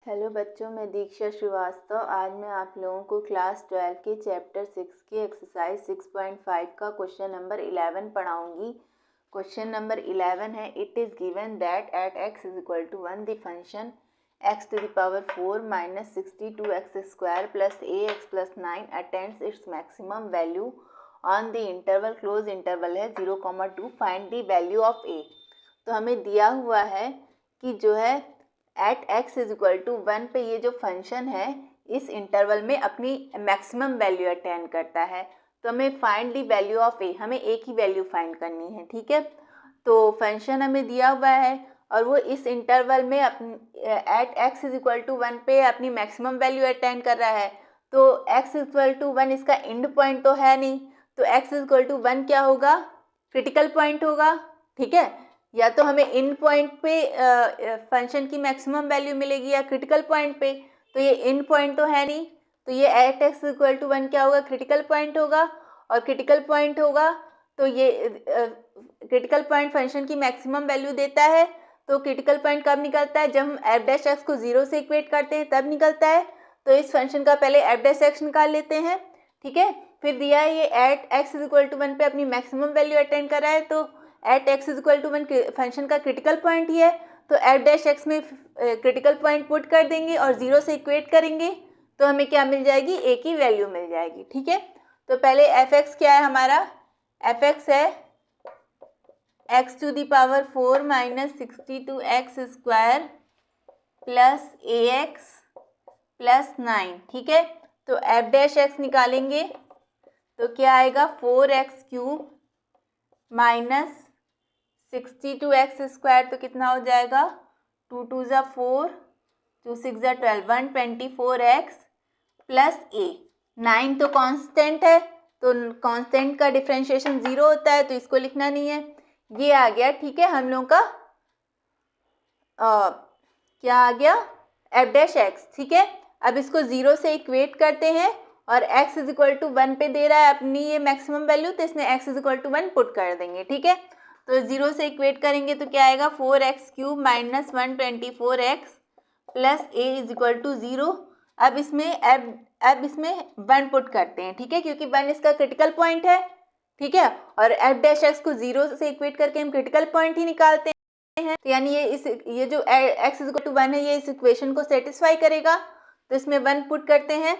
Hello बच्चों, मैं दीक्षा श्रीवास्तव। आज मैं आप लोगों को क्लास 12 के चैप्टर 6 के एक्सरसाइज 6.5 का क्वेश्चन नंबर 11 पढ़ाऊंगी। क्वेश्चन नंबर 11 है, it is given that at x is equal to 1 the function x to the power 4 minus 62x square plus ax plus 9 attains its maximum value on the interval, close interval है 0,2, find the value of a। तो हमें दिया हुआ है कि जो है at x is equal to 1 पे ये जो फंक्शन है इस इंटरवल में अपनी मैक्सिमम वैल्यू अटेंड करता है। तो हमें फाइंड द वैल्यू ऑफ ए, हमें ए की वैल्यू फाइंड करनी है। ठीक है, तो फंक्शन हमें दिया हुआ है और वो इस इंटरवल में at x is equal to 1 पे अपनी मैक्सिमम वैल्यू अटेंड कर रहा है। तो x इज इक्वल टू 1 इसका एंड पॉइंट तो है नहीं, तो x इज इक्वल टू 1 क्या होगा? क्रिटिकल पॉइंट होगा। ठीक है, या तो हमें इन पॉइंट पे फंक्शन की मैक्सिमम वैल्यू मिलेगी या क्रिटिकल पॉइंट पे। तो ये इन पॉइंट तो है नहीं, तो ये एट एक्स इक्वल टू 1 क्या होगा? क्रिटिकल पॉइंट होगा। और क्रिटिकल पॉइंट होगा तो ये क्रिटिकल पॉइंट फंक्शन की मैक्सिमम वैल्यू देता है। तो क्रिटिकल पॉइंट कब निकलता है? जब हम एफ डैश एक्स को 0 से इक्वेट करते हैं तब निकलता है। तो इस फंक्शन का पहले एफ डैश एक्स निकाल लेते हैं। ठीक है, फिर दिया है ये at x is equal to 1 पे अपनी मैक्सिमम वैल्यू अटेंड कर रहा है। तो at x is equal to 1 function का क्रिटिकल पॉइंट ही है, तो एफ डैश एक्स में क्रिटिकल पॉइंट पुट कर देंगे और 0 से इक्वेट करेंगे तो हमें क्या मिल जाएगी? ए की वैल्यू मिल जाएगी। ठीक है, तो पहले एफ एक्स क्या है हमारा? एफ एक्स है x to the power 4 minus 62x square plus a x plus 9। ठीक है, तो एफ डैश एक्स निकालेंगे तो क्या आएगा? 4x cube minus 62x square, तो कितना हो जाएगा? 2 2 ज़ा 4, 2 6 ज़ा 12, 124x प्लस a। 9 तो कांस्टेंट है, तो कांस्टेंट का डिफरेंशिएशन 0 होता है, तो इसको लिखना नहीं है। ये आ गया। ठीक है, हम लोगों का क्या आ गया? F dash x. ठीक है, अब इसको 0 से इक्वेट करते हैं और x इज इक्वल टू 1 पे दे रहा है अपनी ये मैक्सिमम वैल्यू, तो इसमें x is equal to 1 put कर देंगे। ठीक है, तो 0 से इक्वेट करेंगे तो क्या आएगा? 4x cube minus 124x plus a is equal to 0। अब इसमें 1 पुट करते हैं। ठीक है, क्योंकि 1 इसका क्रिटिकल पॉइंट है। ठीक है, और एफ डैश एक्स को 0 से इक्वेट करके हम क्रिटिकल पॉइंट ही निकालते हैं, तो यानी ये जो x इज इक्वल टू 1 है ये इस इक्वेशन को सेटिस्फाई करेगा। तो इसमें 1 पुट करते हैं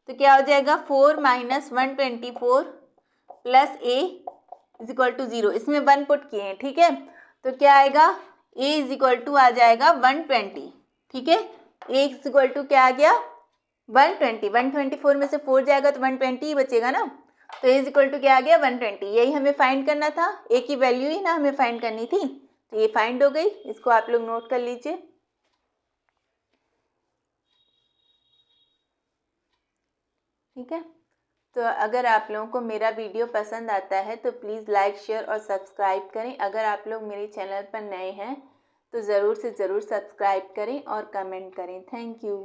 तो क्या हो जाएगा? 4 minus 124 plus a is equal to 0, इसमें 1 पुट किए हैं। ठीक है, तो क्या आएगा? a इज इक्वल टू आ जाएगा 120। ठीक है, a इज इक्वल टू क्या आ गया? 120। 124 में से 4 जाएगा तो 120 ही बचेगा ना, तो a इज इक्वल टू क्या आ गया? 120। यही हमें फाइंड करना था, a की वैल्यू ही ना हमें फाइंड करनी थी, तो ये फाइंड हो गई। इसको आप लोग नोट कर लीजिए। ठीक है, तो अगर आप लोगों को मेरा वीडियो पसंद आता है तो प्लीज़ लाइक, शेयर और सब्सक्राइब करें। अगर आप लोग मेरे चैनल पर नए हैं तो ज़रूर से ज़रूर सब्सक्राइब करें और कमेंट करें। Thank you.